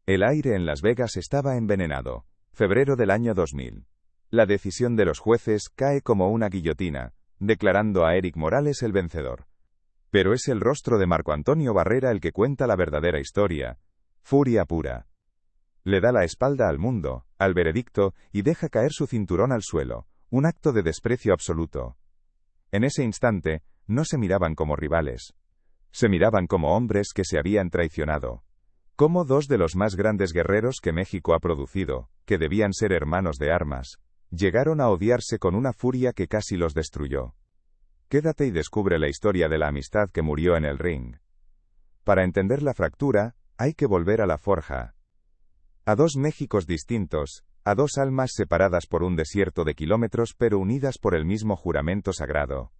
El aire en Las Vegas estaba envenenado. Febrero del año 2000. La decisión de los jueces cae como una guillotina, declarando a Erik Morales el vencedor. Pero es el rostro de Marco Antonio Barrera el que cuenta la verdadera historia. Furia pura. Le da la espalda al mundo, al veredicto, y deja caer su cinturón al suelo, un acto de desprecio absoluto. En ese instante, no se miraban como rivales. Se miraban como hombres que se habían traicionado. Como dos de los más grandes guerreros que México ha producido, que debían ser hermanos de armas, llegaron a odiarse con una furia que casi los destruyó. Quédate y descubre la historia de la amistad que murió en el ring. Para entender la fractura, hay que volver a la forja. A dos Méxicos distintos, a dos almas separadas por un desierto de kilómetros pero unidas por el mismo juramento sagrado.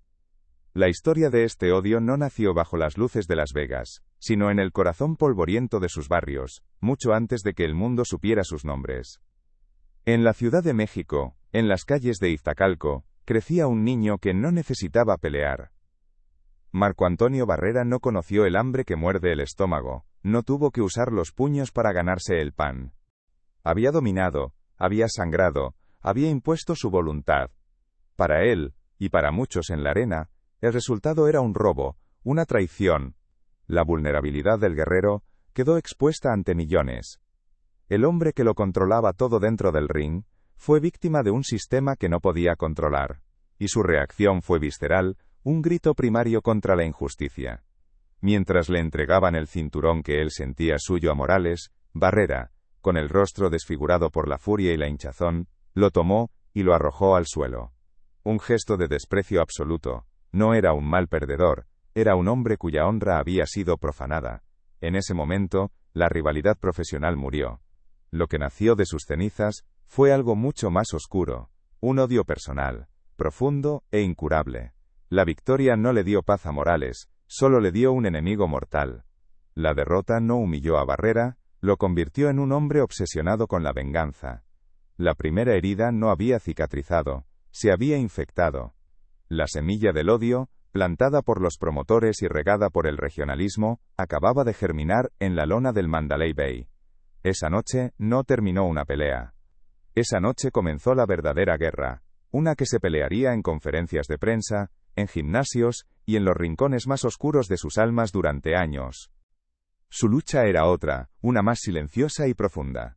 La historia de este odio no nació bajo las luces de Las Vegas, sino en el corazón polvoriento de sus barrios, mucho antes de que el mundo supiera sus nombres. En la Ciudad de México, en las calles de Iztacalco, crecía un niño que no necesitaba pelear. Marco Antonio Barrera no conoció el hambre que muerde el estómago, no tuvo que usar los puños para ganarse el pan. Había dominado, había sangrado, había impuesto su voluntad. Para él, y para muchos en la arena, el resultado era un robo, una traición. La vulnerabilidad del guerrero quedó expuesta ante millones. El hombre que lo controlaba todo dentro del ring, fue víctima de un sistema que no podía controlar. Y su reacción fue visceral, un grito primario contra la injusticia. Mientras le entregaban el cinturón que él sentía suyo a Morales, Barrera, con el rostro desfigurado por la furia y la hinchazón, lo tomó y lo arrojó al suelo. Un gesto de desprecio absoluto. No era un mal perdedor, era un hombre cuya honra había sido profanada. En ese momento, la rivalidad profesional murió. Lo que nació de sus cenizas fue algo mucho más oscuro, un odio personal, profundo e incurable. La victoria no le dio paz a Morales, solo le dio un enemigo mortal. La derrota no humilló a Barrera, lo convirtió en un hombre obsesionado con la venganza. La primera herida no había cicatrizado, se había infectado. La semilla del odio, plantada por los promotores y regada por el regionalismo, acababa de germinar en la lona del Mandalay Bay. Esa noche no terminó una pelea. Esa noche comenzó la verdadera guerra, una que se pelearía en conferencias de prensa, en gimnasios y en los rincones más oscuros de sus almas durante años. Su lucha era otra, una más silenciosa y profunda.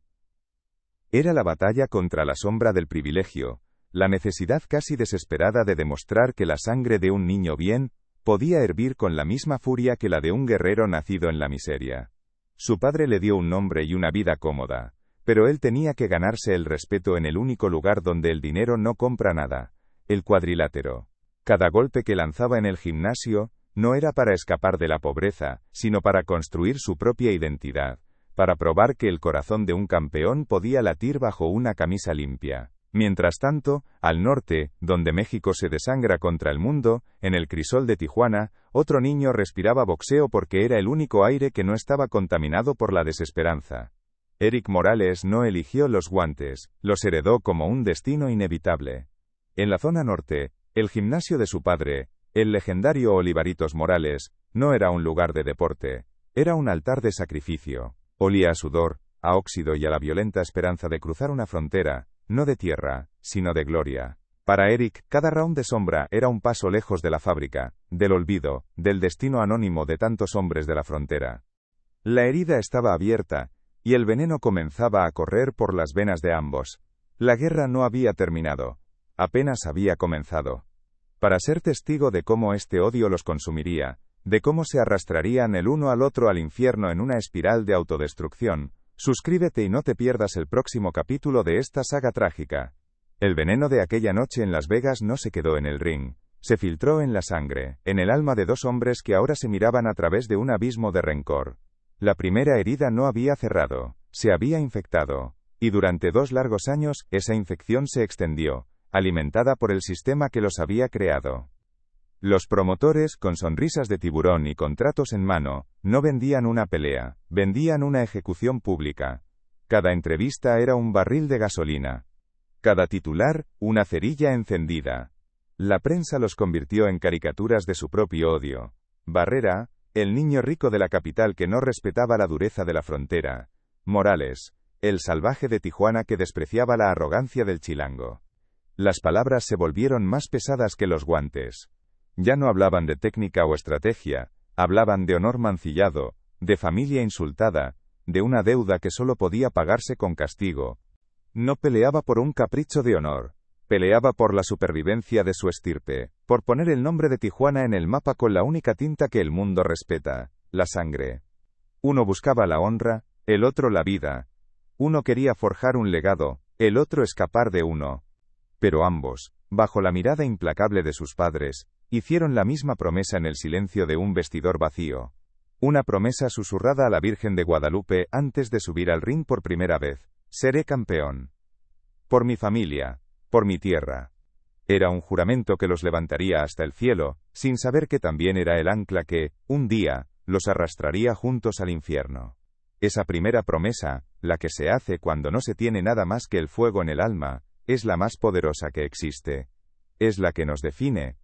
Era la batalla contra la sombra del privilegio, la necesidad casi desesperada de demostrar que la sangre de un niño bien podía hervir con la misma furia que la de un guerrero nacido en la miseria. Su padre le dio un nombre y una vida cómoda, pero él tenía que ganarse el respeto en el único lugar donde el dinero no compra nada, el cuadrilátero. Cada golpe que lanzaba en el gimnasio no era para escapar de la pobreza, sino para construir su propia identidad, para probar que el corazón de un campeón podía latir bajo una camisa limpia. Mientras tanto, al norte, donde México se desangra contra el mundo, en el crisol de Tijuana, otro niño respiraba boxeo porque era el único aire que no estaba contaminado por la desesperanza. Erik Morales no eligió los guantes, los heredó como un destino inevitable. En la zona norte, el gimnasio de su padre, el legendario Olivaritos Morales, no era un lugar de deporte, era un altar de sacrificio. Olía a sudor, a óxido y a la violenta esperanza de cruzar una frontera, no de tierra, sino de gloria. Para Erik, cada round de sombra era un paso lejos de la fábrica, del olvido, del destino anónimo de tantos hombres de la frontera. La herida estaba abierta, y el veneno comenzaba a correr por las venas de ambos. La guerra no había terminado, apenas había comenzado. Para ser testigo de cómo este odio los consumiría, de cómo se arrastrarían el uno al otro al infierno en una espiral de autodestrucción, suscríbete y no te pierdas el próximo capítulo de esta saga trágica. El veneno de aquella noche en Las Vegas no se quedó en el ring, se filtró en la sangre, en el alma de dos hombres que ahora se miraban a través de un abismo de rencor. La primera herida no había cerrado, se había infectado, y durante 2 largos años, esa infección se extendió, alimentada por el sistema que los había creado. Los promotores, con sonrisas de tiburón y contratos en mano, no vendían una pelea, vendían una ejecución pública. Cada entrevista era un barril de gasolina. Cada titular, una cerilla encendida. La prensa los convirtió en caricaturas de su propio odio. Barrera, el niño rico de la capital que no respetaba la dureza de la frontera, Morales, el salvaje de Tijuana que despreciaba la arrogancia del chilango. Las palabras se volvieron más pesadas que los guantes. Ya no hablaban de técnica o estrategia, hablaban de honor mancillado, de familia insultada, de una deuda que solo podía pagarse con castigo. No peleaba por un capricho de honor, peleaba por la supervivencia de su estirpe, por poner el nombre de Tijuana en el mapa con la única tinta que el mundo respeta, la sangre. Uno buscaba la honra, el otro la vida. Uno quería forjar un legado, el otro escapar de uno. Pero ambos, bajo la mirada implacable de sus padres, hicieron la misma promesa en el silencio de un vestidor vacío. Una promesa susurrada a la Virgen de Guadalupe antes de subir al ring por primera vez: seré campeón. Por mi familia, por mi tierra. Era un juramento que los levantaría hasta el cielo, sin saber que también era el ancla que, un día, los arrastraría juntos al infierno. Esa primera promesa, la que se hace cuando no se tiene nada más que el fuego en el alma, es la más poderosa que existe. Es la que nos define.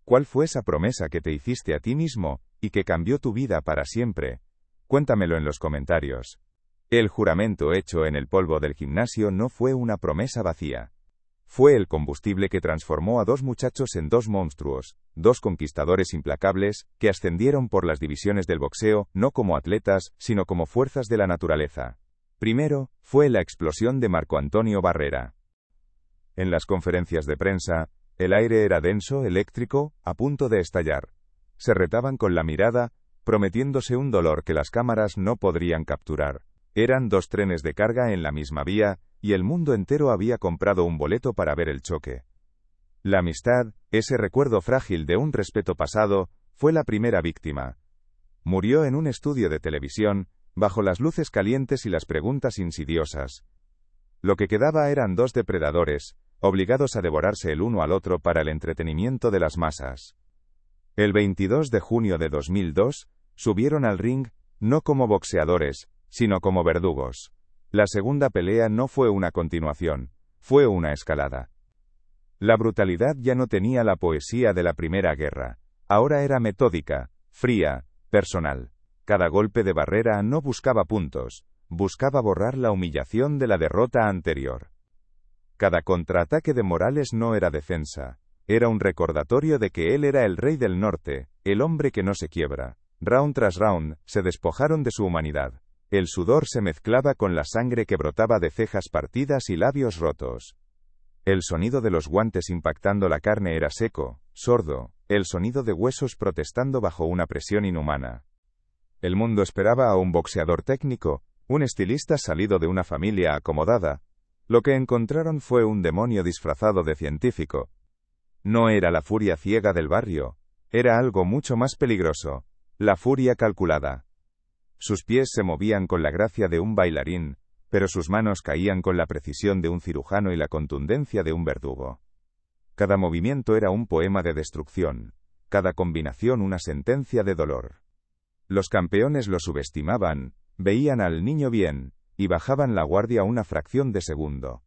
¿Cuál fue esa promesa que te hiciste a ti mismo, y que cambió tu vida para siempre? Cuéntamelo en los comentarios. El juramento hecho en el polvo del gimnasio no fue una promesa vacía. Fue el combustible que transformó a dos muchachos en dos monstruos, dos conquistadores implacables, que ascendieron por las divisiones del boxeo, no como atletas, sino como fuerzas de la naturaleza. Primero, fue la explosión de Marco Antonio Barrera. En las conferencias de prensa, el aire era denso, eléctrico, a punto de estallar. Se retaban con la mirada, prometiéndose un dolor que las cámaras no podrían capturar. Eran dos trenes de carga en la misma vía, y el mundo entero había comprado un boleto para ver el choque. La amistad, ese recuerdo frágil de un respeto pasado, fue la primera víctima. Murió en un estudio de televisión, bajo las luces calientes y las preguntas insidiosas. Lo que quedaba eran dos depredadores, obligados a devorarse el uno al otro para el entretenimiento de las masas. El 22 de junio de 2002, subieron al ring, no como boxeadores, sino como verdugos. La segunda pelea no fue una continuación, fue una escalada. La brutalidad ya no tenía la poesía de la Primera Guerra. Ahora era metódica, fría, personal. Cada golpe de Barrera no buscaba puntos, buscaba borrar la humillación de la derrota anterior. Cada contraataque de Morales no era defensa, era un recordatorio de que él era el rey del norte, el hombre que no se quiebra. Round tras round, se despojaron de su humanidad. El sudor se mezclaba con la sangre que brotaba de cejas partidas y labios rotos. El sonido de los guantes impactando la carne era seco, sordo, el sonido de huesos protestando bajo una presión inhumana. El mundo esperaba a un boxeador técnico, un estilista salido de una familia acomodada. Lo que encontraron fue un demonio disfrazado de científico. No era la furia ciega del barrio, era algo mucho más peligroso, la furia calculada. Sus pies se movían con la gracia de un bailarín, pero sus manos caían con la precisión de un cirujano y la contundencia de un verdugo. Cada movimiento era un poema de destrucción, cada combinación una sentencia de dolor. Los campeones lo subestimaban, veían al niño bien, y bajaban la guardia una fracción de segundo.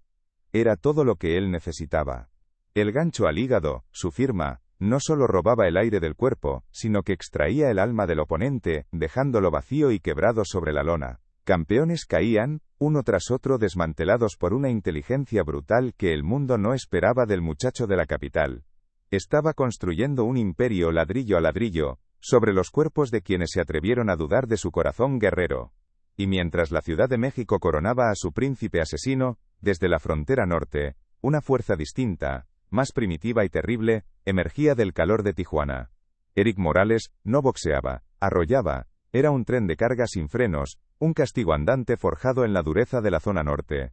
Era todo lo que él necesitaba. El gancho al hígado, su firma, no solo robaba el aire del cuerpo, sino que extraía el alma del oponente, dejándolo vacío y quebrado sobre la lona. Campeones caían, uno tras otro desmantelados por una inteligencia brutal que el mundo no esperaba del muchacho de la capital. Estaba construyendo un imperio ladrillo a ladrillo, sobre los cuerpos de quienes se atrevieron a dudar de su corazón guerrero. Y mientras la Ciudad de México coronaba a su príncipe asesino, desde la frontera norte, una fuerza distinta, más primitiva y terrible, emergía del calor de Tijuana. Erik Morales no boxeaba, arrollaba, era un tren de carga sin frenos, un castigo andante forjado en la dureza de la zona norte.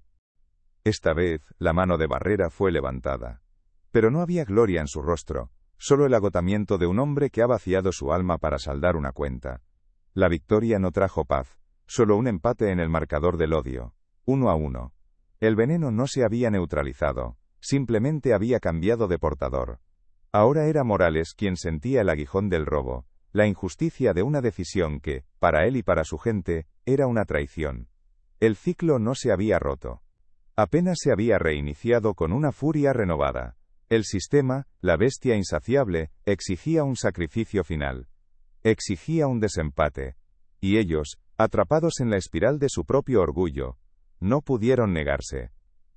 Esta vez, la mano de Barrera fue levantada. Pero no había gloria en su rostro, solo el agotamiento de un hombre que ha vaciado su alma para saldar una cuenta. La victoria no trajo paz, solo un empate en el marcador del odio, 1-1. El veneno no se había neutralizado. Simplemente había cambiado de portador. Ahora era Morales quien sentía el aguijón del robo, la injusticia de una decisión que, para él y para su gente, era una traición. El ciclo no se había roto. Apenas se había reiniciado con una furia renovada. El sistema, la bestia insaciable, exigía un sacrificio final. Exigía un desempate. Y ellos, Atrapados en la espiral de su propio orgullo, no pudieron negarse.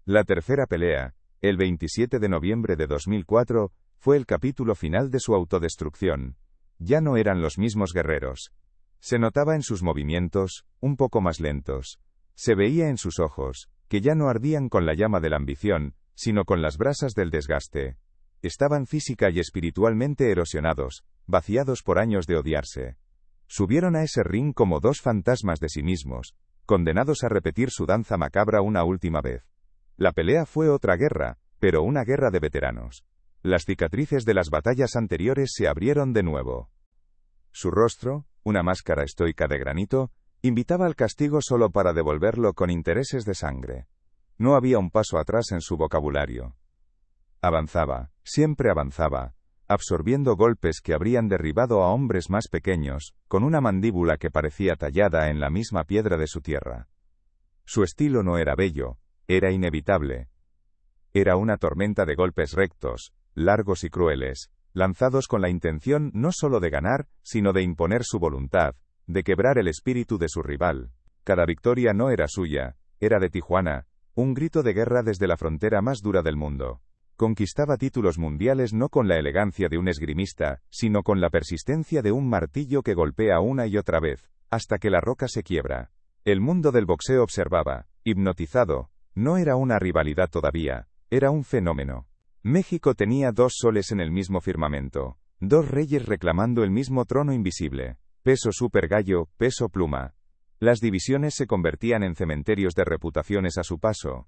La tercera pelea, el 27 de noviembre de 2004, fue el capítulo final de su autodestrucción. Ya no eran los mismos guerreros. Se notaba en sus movimientos, un poco más lentos. Se veía en sus ojos, que ya no ardían con la llama de la ambición, sino con las brasas del desgaste. Estaban física y espiritualmente erosionados, vaciados por años de odiarse. Subieron a ese ring como dos fantasmas de sí mismos, condenados a repetir su danza macabra una última vez. La pelea fue otra guerra, pero una guerra de veteranos. Las cicatrices de las batallas anteriores se abrieron de nuevo. Su rostro, una máscara estoica de granito, invitaba al castigo solo para devolverlo con intereses de sangre. No había un paso atrás en su vocabulario. Avanzaba, siempre avanzaba, absorbiendo golpes que habrían derribado a hombres más pequeños, con una mandíbula que parecía tallada en la misma piedra de su tierra. Su estilo no era bello, era inevitable. Era una tormenta de golpes rectos, largos y crueles, lanzados con la intención no solo de ganar, sino de imponer su voluntad, de quebrar el espíritu de su rival. Cada victoria no era suya, era de Tijuana, un grito de guerra desde la frontera más dura del mundo. Conquistaba títulos mundiales no con la elegancia de un esgrimista, sino con la persistencia de un martillo que golpea una y otra vez, hasta que la roca se quiebra. El mundo del boxeo observaba, hipnotizado. No era una rivalidad todavía, era un fenómeno. México tenía dos soles en el mismo firmamento, dos reyes reclamando el mismo trono invisible. Peso super gallo, peso pluma. Las divisiones se convertían en cementerios de reputaciones a su paso.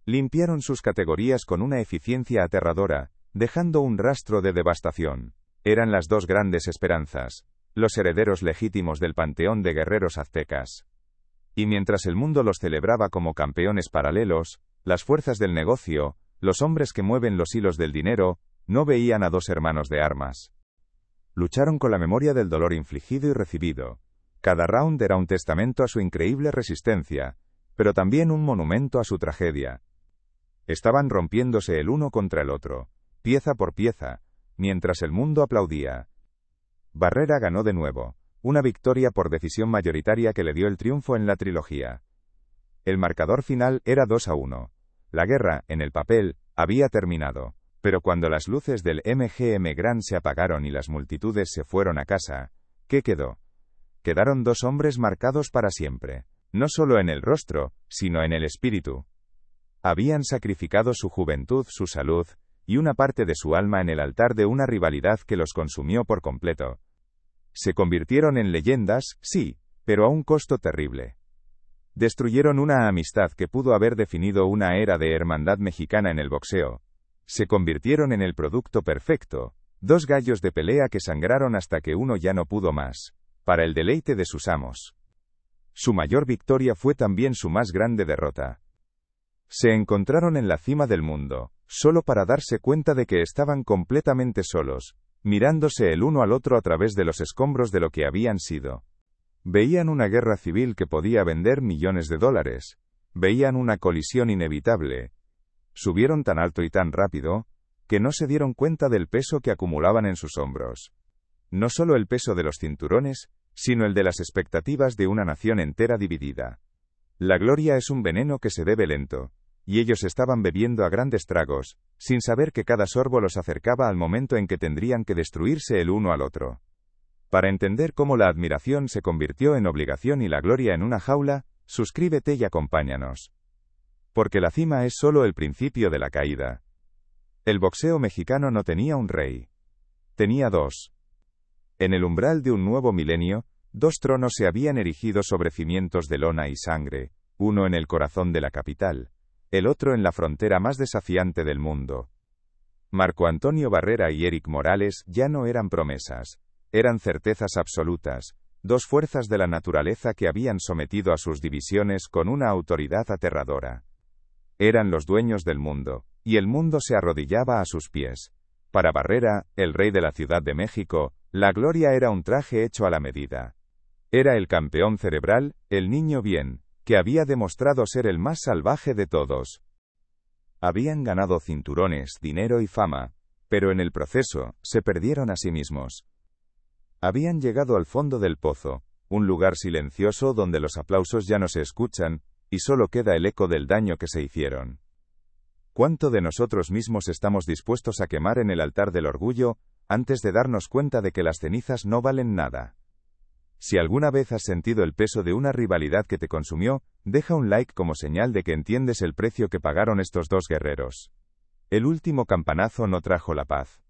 Limpiaron sus categorías con una eficiencia aterradora, dejando un rastro de devastación. Eran las dos grandes esperanzas, los herederos legítimos del panteón de guerreros aztecas. Y mientras el mundo los celebraba como campeones paralelos, las fuerzas del negocio, los hombres que mueven los hilos del dinero, no veían a dos hermanos de armas. Lucharon con la memoria del dolor infligido y recibido. Cada round era un testamento a su increíble resistencia, pero también un monumento a su tragedia. Estaban rompiéndose el uno contra el otro, pieza por pieza, mientras el mundo aplaudía. Barrera ganó de nuevo, una victoria por decisión mayoritaria que le dio el triunfo en la trilogía. El marcador final era 2-1. La guerra, en el papel, había terminado, pero cuando las luces del MGM Grand se apagaron y las multitudes se fueron a casa, ¿qué quedó? Quedaron dos hombres marcados para siempre, no solo en el rostro, sino en el espíritu. Habían sacrificado su juventud, su salud, y una parte de su alma en el altar de una rivalidad que los consumió por completo. Se convirtieron en leyendas, sí, pero a un costo terrible. Destruyeron una amistad que pudo haber definido una era de hermandad mexicana en el boxeo. Se convirtieron en el producto perfecto, dos gallos de pelea que sangraron hasta que uno ya no pudo más, para el deleite de sus amos. Su mayor victoria fue también su más grande derrota. Se encontraron en la cima del mundo, solo para darse cuenta de que estaban completamente solos, mirándose el uno al otro a través de los escombros de lo que habían sido. Veían una guerra civil que podía vender millones de dólares. Veían una colisión inevitable. Subieron tan alto y tan rápido, que no se dieron cuenta del peso que acumulaban en sus hombros. No solo el peso de los cinturones, sino el de las expectativas de una nación entera dividida. La gloria es un veneno que se bebe lento, y ellos estaban bebiendo a grandes tragos, sin saber que cada sorbo los acercaba al momento en que tendrían que destruirse el uno al otro. Para entender cómo la admiración se convirtió en obligación y la gloria en una jaula, suscríbete y acompáñanos. Porque la cima es solo el principio de la caída. El boxeo mexicano no tenía un rey. Tenía dos. En el umbral de un nuevo milenio, dos tronos se habían erigido sobre cimientos de lona y sangre, uno en el corazón de la capital, el otro en la frontera más desafiante del mundo. Marco Antonio Barrera y Eric Morales ya no eran promesas, eran certezas absolutas, dos fuerzas de la naturaleza que habían sometido a sus divisiones con una autoridad aterradora. Eran los dueños del mundo, y el mundo se arrodillaba a sus pies. Para Barrera, el rey de la Ciudad de México, la gloria era un traje hecho a la medida. Era el campeón cerebral, el niño bien, que había demostrado ser el más salvaje de todos. Habían ganado cinturones, dinero y fama, pero en el proceso, se perdieron a sí mismos. Habían llegado al fondo del pozo, un lugar silencioso donde los aplausos ya no se escuchan, y solo queda el eco del daño que se hicieron. ¿Cuánto de nosotros mismos estamos dispuestos a quemar en el altar del orgullo, antes de darnos cuenta de que las cenizas no valen nada? Si alguna vez has sentido el peso de una rivalidad que te consumió, deja un like como señal de que entiendes el precio que pagaron estos dos guerreros. El último campanazo no trajo la paz.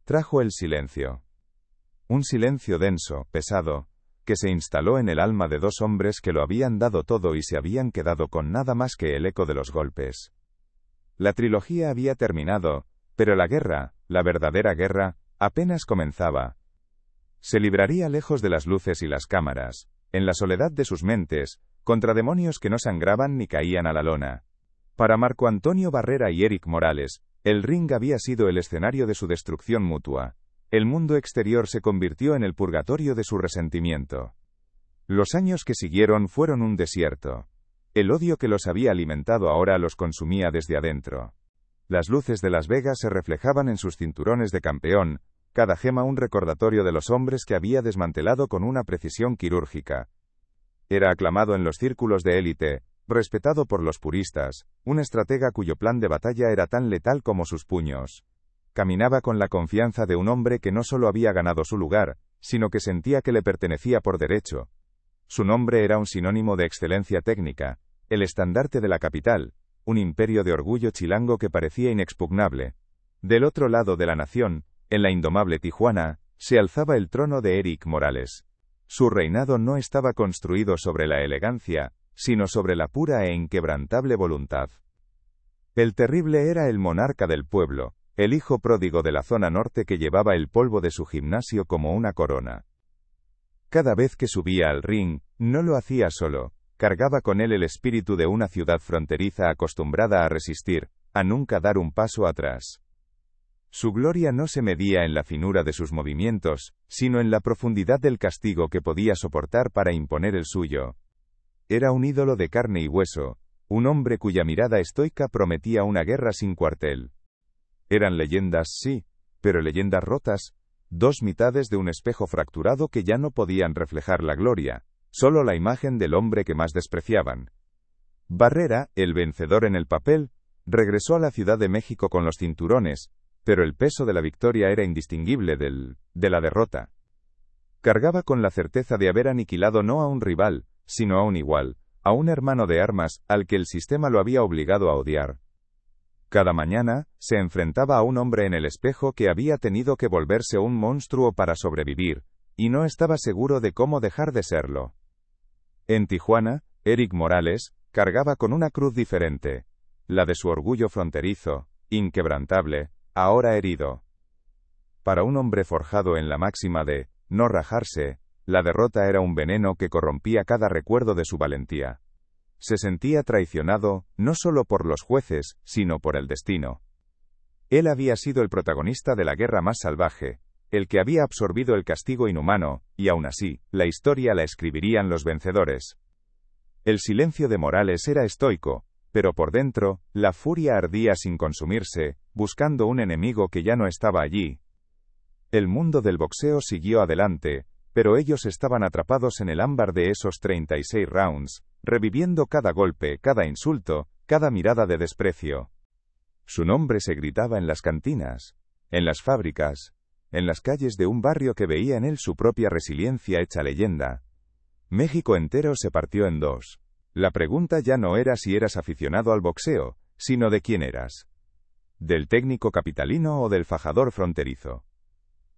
Trajo el silencio. Un silencio denso, pesado, que se instaló en el alma de dos hombres que lo habían dado todo y se habían quedado con nada más que el eco de los golpes. La trilogía había terminado, pero la guerra, la verdadera guerra, apenas comenzaba. Se libraría lejos de las luces y las cámaras, en la soledad de sus mentes, contra demonios que no sangraban ni caían a la lona. Para Marco Antonio Barrera y Éric Morales, el ring había sido el escenario de su destrucción mutua. El mundo exterior se convirtió en el purgatorio de su resentimiento. Los años que siguieron fueron un desierto. El odio que los había alimentado ahora los consumía desde adentro. Las luces de Las Vegas se reflejaban en sus cinturones de campeón, cada gema un recordatorio de los hombres que había desmantelado con una precisión quirúrgica. Era aclamado en los círculos de élite, respetado por los puristas, un estratega cuyo plan de batalla era tan letal como sus puños. Caminaba con la confianza de un hombre que no solo había ganado su lugar, sino que sentía que le pertenecía por derecho. Su nombre era un sinónimo de excelencia técnica, el estandarte de la capital, un imperio de orgullo chilango que parecía inexpugnable. Del otro lado de la nación, en la indomable Tijuana, se alzaba el trono de Éric Morales. Su reinado no estaba construido sobre la elegancia, sino sobre la pura e inquebrantable voluntad. El terrible era el monarca del pueblo, el hijo pródigo de la zona norte que llevaba el polvo de su gimnasio como una corona. Cada vez que subía al ring, no lo hacía solo, cargaba con él el espíritu de una ciudad fronteriza acostumbrada a resistir, a nunca dar un paso atrás. Su gloria no se medía en la finura de sus movimientos, sino en la profundidad del castigo que podía soportar para imponer el suyo. Era un ídolo de carne y hueso, un hombre cuya mirada estoica prometía una guerra sin cuartel. Eran leyendas, sí, pero leyendas rotas, dos mitades de un espejo fracturado que ya no podían reflejar la gloria, solo la imagen del hombre que más despreciaban. Barrera, el vencedor en el papel, regresó a la Ciudad de México con los cinturones, pero el peso de la victoria era indistinguible de la derrota. Cargaba con la certeza de haber aniquilado no a un rival, sino a un igual, a un hermano de armas, al que el sistema lo había obligado a odiar. Cada mañana, se enfrentaba a un hombre en el espejo que había tenido que volverse un monstruo para sobrevivir, y no estaba seguro de cómo dejar de serlo. En Tijuana, Éric Morales cargaba con una cruz diferente, la de su orgullo fronterizo, inquebrantable, ahora herido. Para un hombre forjado en la máxima de no rajarse, la derrota era un veneno que corrompía cada recuerdo de su valentía. Se sentía traicionado, no solo por los jueces, sino por el destino. Él había sido el protagonista de la guerra más salvaje, el que había absorbido el castigo inhumano, y aún así, la historia la escribirían los vencedores. El silencio de Morales era estoico, pero por dentro, la furia ardía sin consumirse, buscando un enemigo que ya no estaba allí. El mundo del boxeo siguió adelante, pero ellos estaban atrapados en el ámbar de esos 36 rounds, reviviendo cada golpe, cada insulto, cada mirada de desprecio. Su nombre se gritaba en las cantinas, en las fábricas, en las calles de un barrio que veía en él su propia resiliencia hecha leyenda. México entero se partió en dos. La pregunta ya no era si eras aficionado al boxeo, sino de quién eras. ¿Del técnico capitalino o del fajador fronterizo?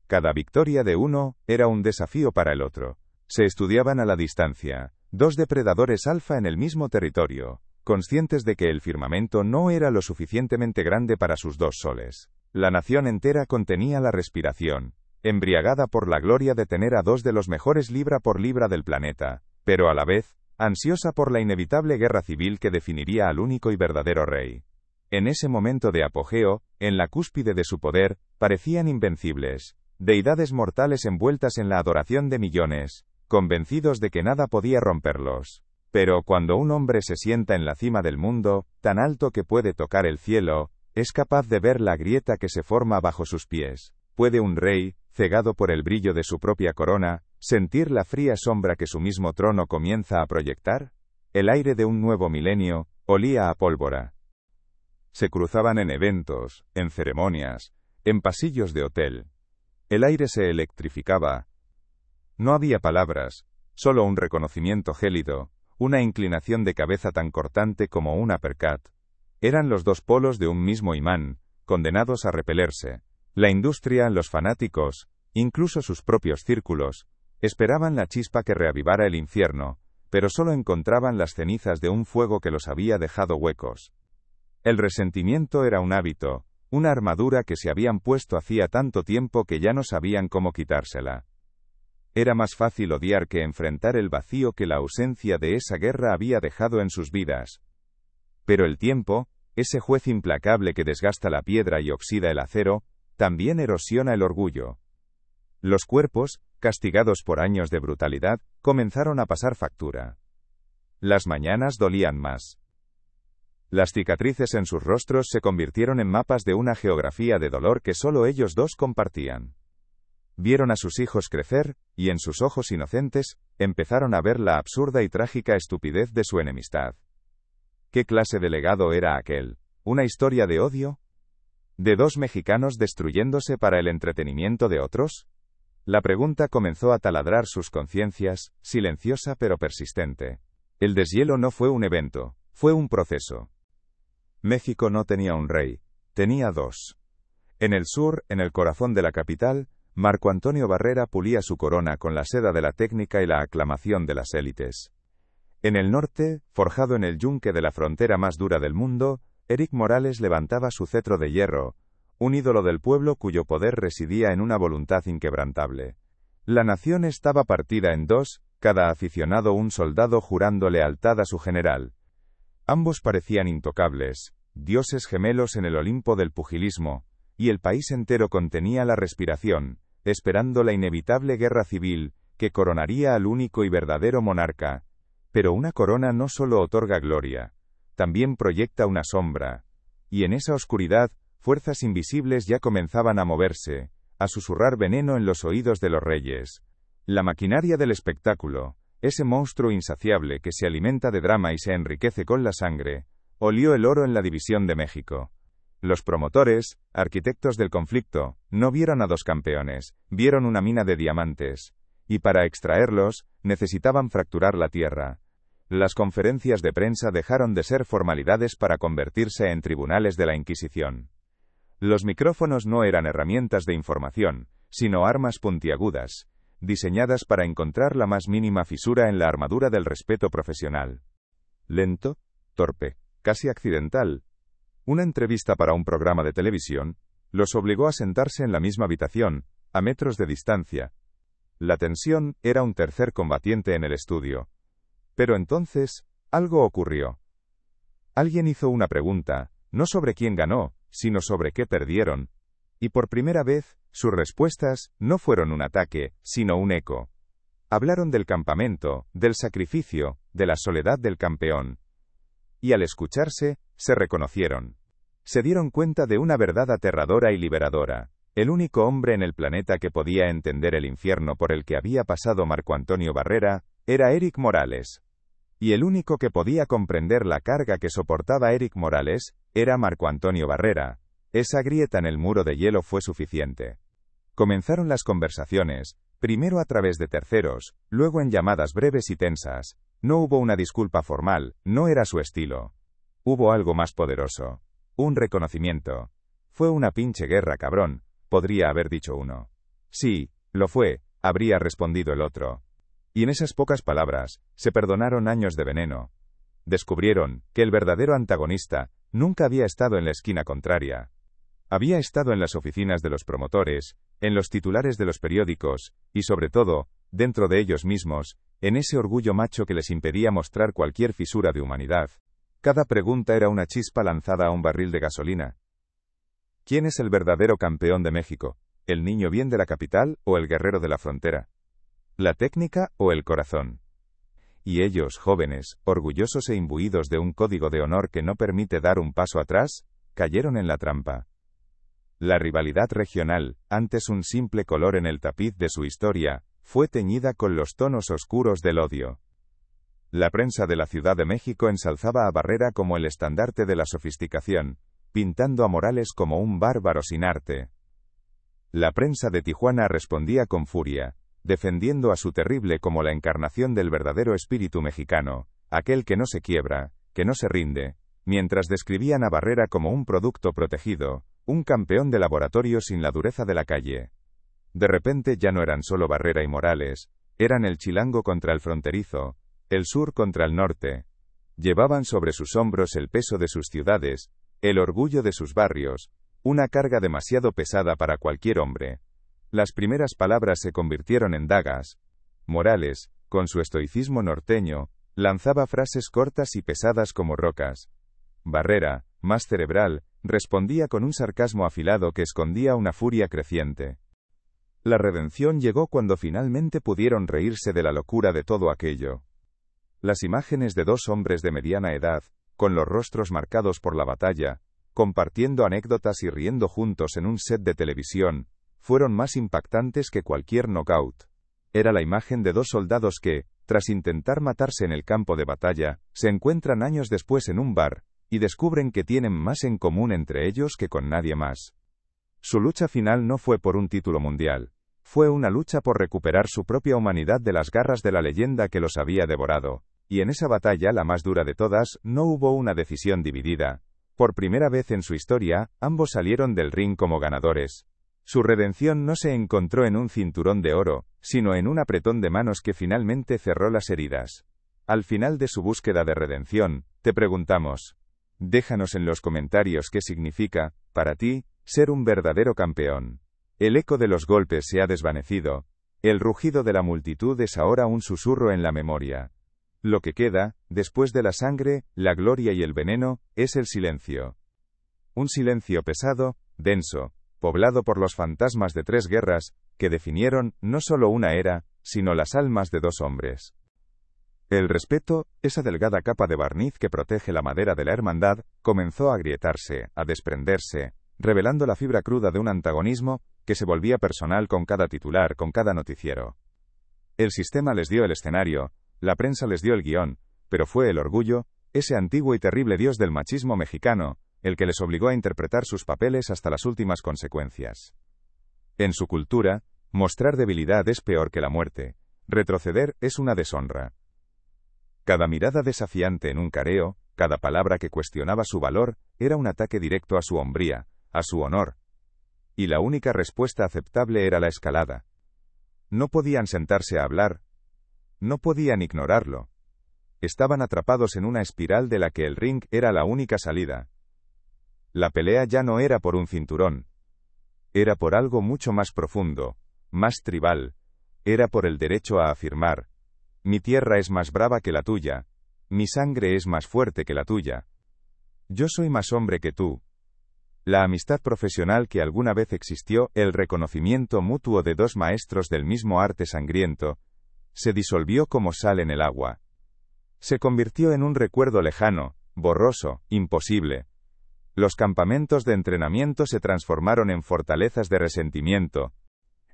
Cada victoria de uno era un desafío para el otro. Se estudiaban a la distancia, dos depredadores alfa en el mismo territorio, conscientes de que el firmamento no era lo suficientemente grande para sus dos soles. La nación entera contenía la respiración, embriagada por la gloria de tener a dos de los mejores libra por libra del planeta, pero a la vez, ansiosa por la inevitable guerra civil que definiría al único y verdadero rey. En ese momento de apogeo, en la cúspide de su poder, parecían invencibles, deidades mortales envueltas en la adoración de millones, convencidos de que nada podía romperlos. Pero cuando un hombre se sienta en la cima del mundo, tan alto que puede tocar el cielo, es capaz de ver la grieta que se forma bajo sus pies. ¿Puede un rey, cegado por el brillo de su propia corona, ¿Sentir la fría sombra que su mismo trono comienza a proyectar? El aire de un nuevo milenio olía a pólvora. Se cruzaban en eventos, en ceremonias, en pasillos de hotel. El aire se electrificaba. No había palabras, solo un reconocimiento gélido, una inclinación de cabeza tan cortante como un uppercut. Eran los dos polos de un mismo imán, condenados a repelerse. La industria, los fanáticos, incluso sus propios círculos, esperaban la chispa que reavivara el infierno, pero solo encontraban las cenizas de un fuego que los había dejado huecos. El resentimiento era un hábito, una armadura que se habían puesto hacía tanto tiempo que ya no sabían cómo quitársela. Era más fácil odiar que enfrentar el vacío que la ausencia de esa guerra había dejado en sus vidas. Pero el tiempo, ese juez implacable que desgasta la piedra y oxida el acero, también erosiona el orgullo. Los cuerpos, castigados por años de brutalidad, comenzaron a pasar factura. Las mañanas dolían más. Las cicatrices en sus rostros se convirtieron en mapas de una geografía de dolor que solo ellos dos compartían. Vieron a sus hijos crecer, y en sus ojos inocentes, empezaron a ver la absurda y trágica estupidez de su enemistad. ¿Qué clase de legado era aquel? ¿Una historia de odio? ¿De dos mexicanos destruyéndose para el entretenimiento de otros? La pregunta comenzó a taladrar sus conciencias, silenciosa pero persistente. El deshielo no fue un evento, fue un proceso. México no tenía un rey, tenía dos. En el sur, en el corazón de la capital, Marco Antonio Barrera pulía su corona con la seda de la técnica y la aclamación de las élites. En el norte, forjado en el yunque de la frontera más dura del mundo, Erik Morales levantaba su cetro de hierro, un ídolo del pueblo cuyo poder residía en una voluntad inquebrantable. La nación estaba partida en dos, cada aficionado un soldado jurando lealtad a su general. Ambos parecían intocables, dioses gemelos en el Olimpo del pugilismo, y el país entero contenía la respiración, esperando la inevitable guerra civil, que coronaría al único y verdadero monarca. Pero una corona no solo otorga gloria, también proyecta una sombra, y en esa oscuridad, fuerzas invisibles ya comenzaban a moverse, a susurrar veneno en los oídos de los reyes. La maquinaria del espectáculo, ese monstruo insaciable que se alimenta de drama y se enriquece con la sangre, olió el oro en la división de México. Los promotores, arquitectos del conflicto, no vieron a dos campeones, vieron una mina de diamantes, y para extraerlos, necesitaban fracturar la tierra. Las conferencias de prensa dejaron de ser formalidades para convertirse en tribunales de la Inquisición. Los micrófonos no eran herramientas de información, sino armas puntiagudas, diseñadas para encontrar la más mínima fisura en la armadura del respeto profesional. Lento, torpe, casi accidental. Una entrevista para un programa de televisión los obligó a sentarse en la misma habitación, a metros de distancia. La tensión era un tercer combatiente en el estudio. Pero entonces, algo ocurrió. Alguien hizo una pregunta, no sobre quién ganó, sino sobre qué perdieron. Y por primera vez, sus respuestas no fueron un ataque, sino un eco. Hablaron del campamento, del sacrificio, de la soledad del campeón. Y al escucharse, se reconocieron. Se dieron cuenta de una verdad aterradora y liberadora. El único hombre en el planeta que podía entender el infierno por el que había pasado Marco Antonio Barrera, era Erik Morales. Y el único que podía comprender la carga que soportaba Erik Morales, era Marco Antonio Barrera. Esa grieta en el muro de hielo fue suficiente. Comenzaron las conversaciones, primero a través de terceros, luego en llamadas breves y tensas. No hubo una disculpa formal, no era su estilo. Hubo algo más poderoso. Un reconocimiento. Fue una pinche guerra, cabrón, podría haber dicho uno. Sí, lo fue, habría respondido el otro. Y en esas pocas palabras, se perdonaron años de veneno. Descubrieron que el verdadero antagonista nunca había estado en la esquina contraria. Había estado en las oficinas de los promotores, en los titulares de los periódicos, y sobre todo, dentro de ellos mismos, en ese orgullo macho que les impedía mostrar cualquier fisura de humanidad. Cada pregunta era una chispa lanzada a un barril de gasolina. ¿Quién es el verdadero campeón de México? ¿El niño bien de la capital o el guerrero de la frontera? ¿La técnica o el corazón? Y ellos, jóvenes, orgullosos e imbuidos de un código de honor que no permite dar un paso atrás, cayeron en la trampa. La rivalidad regional, antes un simple color en el tapiz de su historia, fue teñida con los tonos oscuros del odio. La prensa de la Ciudad de México ensalzaba a Barrera como el estandarte de la sofisticación, pintando a Morales como un bárbaro sin arte. La prensa de Tijuana respondía con furia, defendiendo a su terrible como la encarnación del verdadero espíritu mexicano, aquel que no se quiebra, que no se rinde, mientras describían a Barrera como un producto protegido, un campeón de laboratorio sin la dureza de la calle. De repente ya no eran solo Barrera y Morales, eran el chilango contra el fronterizo, el sur contra el norte. Llevaban sobre sus hombros el peso de sus ciudades, el orgullo de sus barrios, una carga demasiado pesada para cualquier hombre. Las primeras palabras se convirtieron en dagas. Morales, con su estoicismo norteño, lanzaba frases cortas y pesadas como rocas. Barrera, más cerebral, respondía con un sarcasmo afilado que escondía una furia creciente. La redención llegó cuando finalmente pudieron reírse de la locura de todo aquello. Las imágenes de dos hombres de mediana edad, con los rostros marcados por la batalla, compartiendo anécdotas y riendo juntos en un set de televisión, fueron más impactantes que cualquier knockout. Era la imagen de dos soldados que, tras intentar matarse en el campo de batalla, se encuentran años después en un bar, y descubren que tienen más en común entre ellos que con nadie más. Su lucha final no fue por un título mundial, fue una lucha por recuperar su propia humanidad de las garras de la leyenda que los había devorado, y en esa batalla, la más dura de todas, no hubo una decisión dividida. Por primera vez en su historia, ambos salieron del ring como ganadores. Su redención no se encontró en un cinturón de oro, sino en un apretón de manos que finalmente cerró las heridas. Al final de su búsqueda de redención, te preguntamos. Déjanos en los comentarios qué significa, para ti, ser un verdadero campeón. El eco de los golpes se ha desvanecido. El rugido de la multitud es ahora un susurro en la memoria. Lo que queda, después de la sangre, la gloria y el veneno, es el silencio. Un silencio pesado, denso, poblado por los fantasmas de 3 guerras, que definieron, no solo una era, sino las almas de 2 hombres. El respeto, esa delgada capa de barniz que protege la madera de la hermandad, comenzó a agrietarse, a desprenderse, revelando la fibra cruda de un antagonismo, que se volvía personal con cada titular, con cada noticiero. El sistema les dio el escenario, la prensa les dio el guión, pero fue el orgullo, ese antiguo y terrible dios del machismo mexicano, el que les obligó a interpretar sus papeles hasta las últimas consecuencias. En su cultura, mostrar debilidad es peor que la muerte, retroceder es una deshonra. Cada mirada desafiante en un careo, cada palabra que cuestionaba su valor, era un ataque directo a su hombría, a su honor. Y la única respuesta aceptable era la escalada. No podían sentarse a hablar. No podían ignorarlo. Estaban atrapados en una espiral de la que el ring era la única salida. La pelea ya no era por un cinturón. Era por algo mucho más profundo, más tribal. Era por el derecho a afirmar: mi tierra es más brava que la tuya. Mi sangre es más fuerte que la tuya. Yo soy más hombre que tú. La amistad profesional que alguna vez existió, el reconocimiento mutuo de 2 maestros del mismo arte sangriento, se disolvió como sal en el agua. Se convirtió en un recuerdo lejano, borroso, imposible. Los campamentos de entrenamiento se transformaron en fortalezas de resentimiento.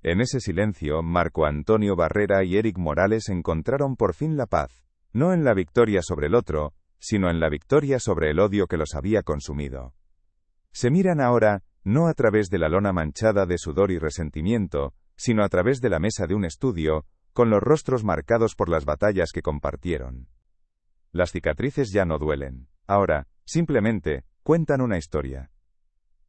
En ese silencio, Marco Antonio Barrera y Eric Morales encontraron por fin la paz, no en la victoria sobre el otro, sino en la victoria sobre el odio que los había consumido. Se miran ahora, no a través de la lona manchada de sudor y resentimiento, sino a través de la mesa de un estudio, con los rostros marcados por las batallas que compartieron. Las cicatrices ya no duelen. Ahora, simplemente, cuentan una historia.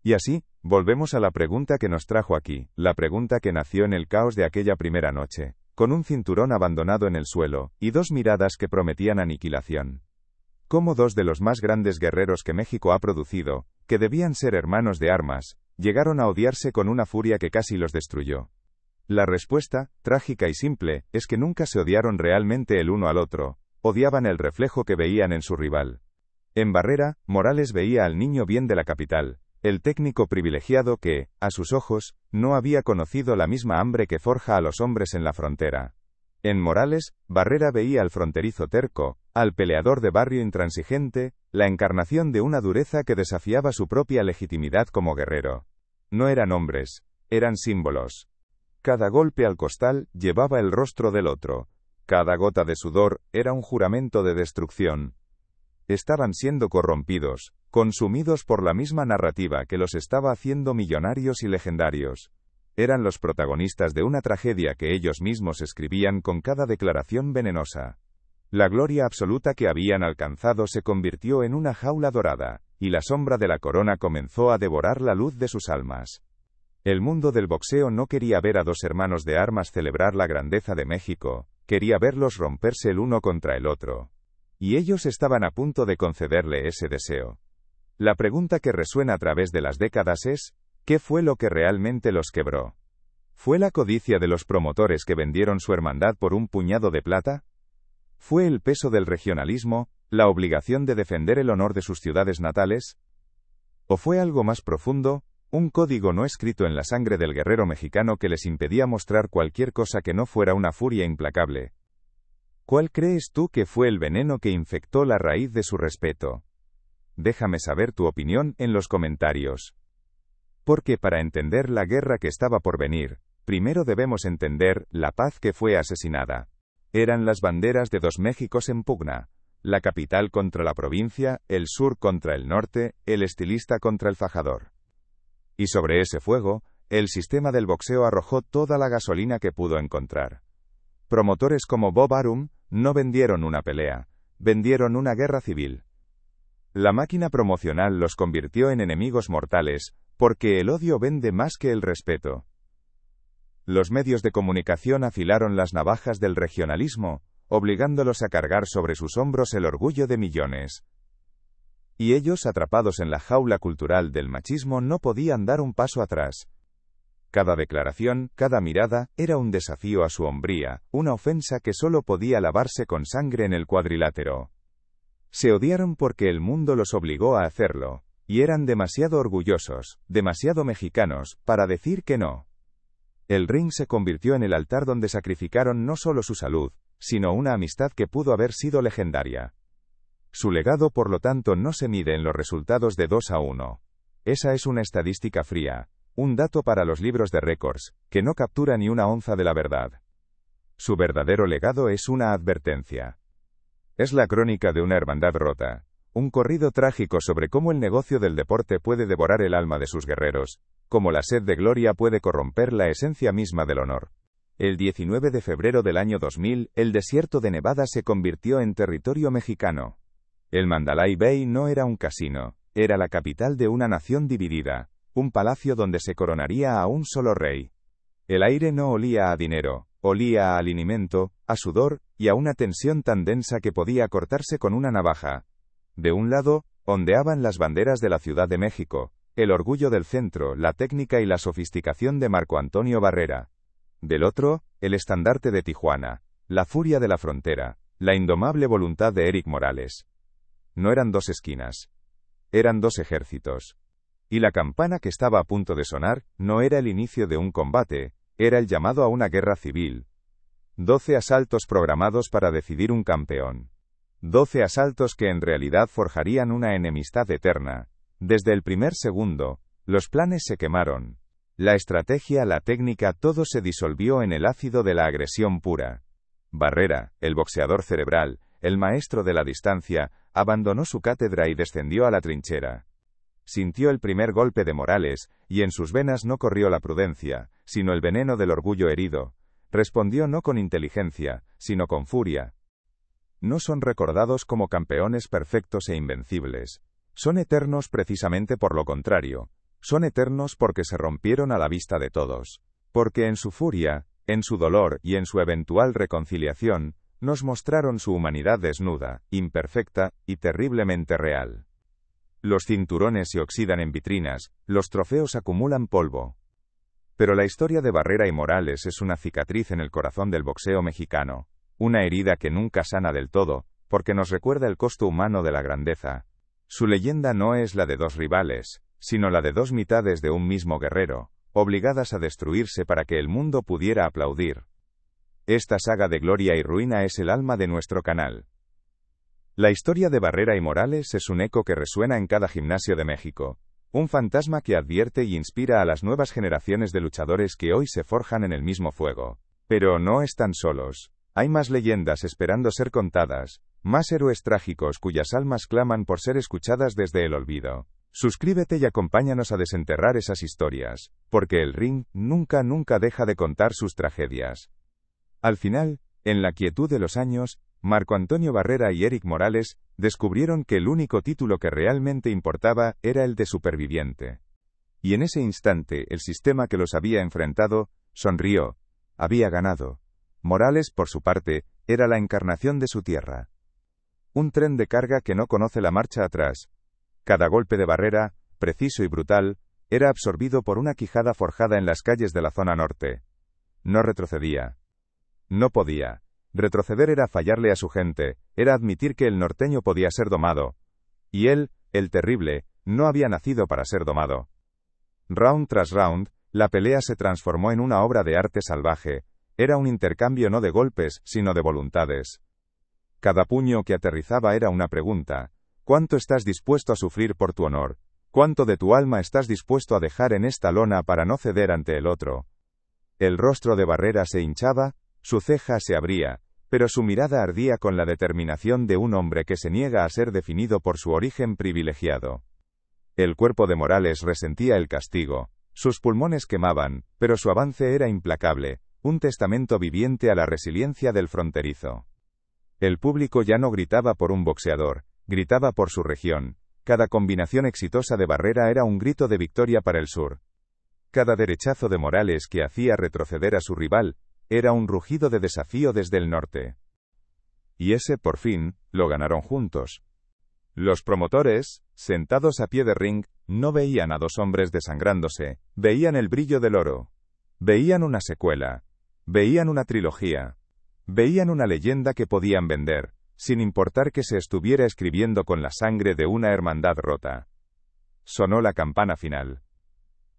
Y así, volvemos a la pregunta que nos trajo aquí, la pregunta que nació en el caos de aquella primera noche, con un cinturón abandonado en el suelo, y 2 miradas que prometían aniquilación. ¿Cómo 2 de los más grandes guerreros que México ha producido, que debían ser hermanos de armas, llegaron a odiarse con una furia que casi los destruyó? La respuesta, trágica y simple, es que nunca se odiaron realmente el uno al otro, odiaban el reflejo que veían en su rival. En Barrera, Morales veía al niño bien de la capital, el técnico privilegiado que, a sus ojos, no había conocido la misma hambre que forja a los hombres en la frontera. En Morales, Barrera veía al fronterizo terco, al peleador de barrio intransigente, la encarnación de una dureza que desafiaba su propia legitimidad como guerrero. No eran hombres, eran símbolos. Cada golpe al costal llevaba el rostro del otro. Cada gota de sudor era un juramento de destrucción. Estaban siendo corrompidos, consumidos por la misma narrativa que los estaba haciendo millonarios y legendarios. Eran los protagonistas de una tragedia que ellos mismos escribían con cada declaración venenosa. La gloria absoluta que habían alcanzado se convirtió en una jaula dorada, y la sombra de la corona comenzó a devorar la luz de sus almas. El mundo del boxeo no quería ver a dos hermanos de armas celebrar la grandeza de México, quería verlos romperse el uno contra el otro. Y ellos estaban a punto de concederle ese deseo. La pregunta que resuena a través de las décadas es, ¿qué fue lo que realmente los quebró? ¿Fue la codicia de los promotores que vendieron su hermandad por un puñado de plata? ¿Fue el peso del regionalismo, la obligación de defender el honor de sus ciudades natales? ¿O fue algo más profundo, un código no escrito en la sangre del guerrero mexicano que les impedía mostrar cualquier cosa que no fuera una furia implacable? ¿Cuál crees tú que fue el veneno que infectó la raíz de su respeto? Déjame saber tu opinión en los comentarios. Porque para entender la guerra que estaba por venir, primero debemos entender la paz que fue asesinada. Eran las banderas de dos Méxicos en pugna, la capital contra la provincia, el sur contra el norte, el estilista contra el fajador. Y sobre ese fuego, el sistema del boxeo arrojó toda la gasolina que pudo encontrar. Promotores como Bob Arum no vendieron una pelea, vendieron una guerra civil. La máquina promocional los convirtió en enemigos mortales, porque el odio vende más que el respeto. Los medios de comunicación afilaron las navajas del regionalismo, obligándolos a cargar sobre sus hombros el orgullo de millones. Y ellos, atrapados en la jaula cultural del machismo, no podían dar un paso atrás. Cada declaración, cada mirada, era un desafío a su hombría, una ofensa que solo podía lavarse con sangre en el cuadrilátero. Se odiaron porque el mundo los obligó a hacerlo, y eran demasiado orgullosos, demasiado mexicanos, para decir que no. El ring se convirtió en el altar donde sacrificaron no solo su salud, sino una amistad que pudo haber sido legendaria. Su legado, por lo tanto, no se mide en los resultados de 2-1. Esa es una estadística fría, un dato para los libros de récords, que no captura ni una onza de la verdad. Su verdadero legado es una advertencia. Es la crónica de una hermandad rota, un corrido trágico sobre cómo el negocio del deporte puede devorar el alma de sus guerreros, cómo la sed de gloria puede corromper la esencia misma del honor. El 19 de febrero del año 2000, el desierto de Nevada se convirtió en territorio mexicano. El Mandalay Bay no era un casino, era la capital de una nación dividida, un palacio donde se coronaría a un solo rey. El aire no olía a dinero, olía a alimento, a sudor, y a una tensión tan densa que podía cortarse con una navaja. De un lado, ondeaban las banderas de la Ciudad de México, el orgullo del centro, la técnica y la sofisticación de Marco Antonio Barrera. Del otro, el estandarte de Tijuana, la furia de la frontera, la indomable voluntad de Erik Morales. No eran dos esquinas. Eran dos ejércitos. Y la campana que estaba a punto de sonar, no era el inicio de un combate, era el llamado a una guerra civil. 12 asaltos programados para decidir un campeón. 12 asaltos que en realidad forjarían una enemistad eterna. Desde el primer segundo, los planes se quemaron. La estrategia, la técnica, todo se disolvió en el ácido de la agresión pura. Barrera, el boxeador cerebral, el maestro de la distancia, abandonó su cátedra y descendió a la trinchera. Sintió el primer golpe de Morales, y en sus venas no corrió la prudencia, sino el veneno del orgullo herido. Respondió no con inteligencia, sino con furia. No son recordados como campeones perfectos e invencibles. Son eternos precisamente por lo contrario. Son eternos porque se rompieron a la vista de todos. Porque en su furia, en su dolor y en su eventual reconciliación, nos mostraron su humanidad desnuda, imperfecta y terriblemente real. Los cinturones se oxidan en vitrinas, los trofeos acumulan polvo. Pero la historia de Barrera y Morales es una cicatriz en el corazón del boxeo mexicano, una herida que nunca sana del todo, porque nos recuerda el costo humano de la grandeza. Su leyenda no es la de dos rivales, sino la de dos mitades de un mismo guerrero, obligadas a destruirse para que el mundo pudiera aplaudir. Esta saga de gloria y ruina es el alma de nuestro canal. La historia de Barrera y Morales es un eco que resuena en cada gimnasio de México. Un fantasma que advierte y inspira a las nuevas generaciones de luchadores que hoy se forjan en el mismo fuego. Pero no están solos. Hay más leyendas esperando ser contadas, más héroes trágicos cuyas almas claman por ser escuchadas desde el olvido. Suscríbete y acompáñanos a desenterrar esas historias, porque el ring nunca deja de contar sus tragedias. Al final, en la quietud de los años, Marco Antonio Barrera y Eric Morales descubrieron que el único título que realmente importaba era el de superviviente. Y en ese instante el sistema que los había enfrentado sonrió. Había ganado. Morales, por su parte, era la encarnación de su tierra. Un tren de carga que no conoce la marcha atrás. Cada golpe de Barrera, preciso y brutal, era absorbido por una quijada forjada en las calles de la zona norte. No retrocedía. No podía. Retroceder era fallarle a su gente, era admitir que el norteño podía ser domado. Y él, el terrible, no había nacido para ser domado. Round tras round, la pelea se transformó en una obra de arte salvaje. Era un intercambio no de golpes, sino de voluntades. Cada puño que aterrizaba era una pregunta. ¿Cuánto estás dispuesto a sufrir por tu honor? ¿Cuánto de tu alma estás dispuesto a dejar en esta lona para no ceder ante el otro? El rostro de Barrera se hinchaba, su ceja se abría, pero su mirada ardía con la determinación de un hombre que se niega a ser definido por su origen privilegiado. El cuerpo de Morales resentía el castigo. Sus pulmones quemaban, pero su avance era implacable, un testamento viviente a la resiliencia del fronterizo. El público ya no gritaba por un boxeador, gritaba por su región. Cada combinación exitosa de Barrera era un grito de victoria para el sur. Cada derechazo de Morales que hacía retroceder a su rival, era un rugido de desafío desde el norte. Y ese, por fin, lo ganaron juntos. Los promotores, sentados a pie de ring, no veían a dos hombres desangrándose, veían el brillo del oro. Veían una secuela. Veían una trilogía. Veían una leyenda que podían vender, sin importar que se estuviera escribiendo con la sangre de una hermandad rota. Sonó la campana final.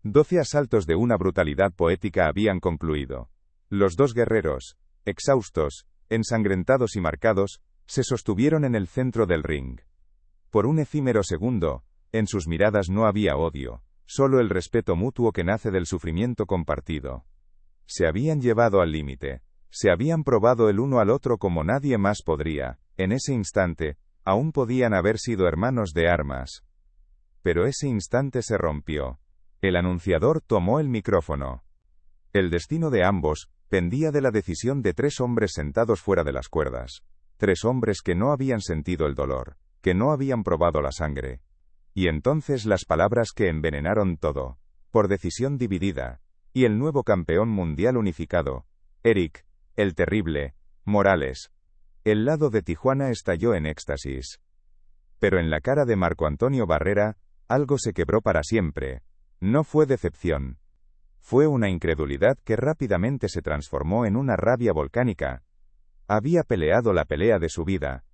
12 asaltos de una brutalidad poética habían concluido. Los dos guerreros, exhaustos, ensangrentados y marcados, se sostuvieron en el centro del ring. Por un efímero segundo, en sus miradas no había odio, solo el respeto mutuo que nace del sufrimiento compartido. Se habían llevado al límite, se habían probado el uno al otro como nadie más podría, en ese instante, aún podían haber sido hermanos de armas. Pero ese instante se rompió. El anunciador tomó el micrófono. El destino de ambos pendía de la decisión de 3 hombres sentados fuera de las cuerdas. 3 hombres que no habían sentido el dolor, que no habían probado la sangre. Y entonces las palabras que envenenaron todo, por decisión dividida, y el nuevo campeón mundial unificado, Eric, el terrible, Morales. El lado de Tijuana estalló en éxtasis. Pero en la cara de Marco Antonio Barrera, algo se quebró para siempre. No fue decepción. Fue una incredulidad que rápidamente se transformó en una rabia volcánica. Había peleado la pelea de su vida,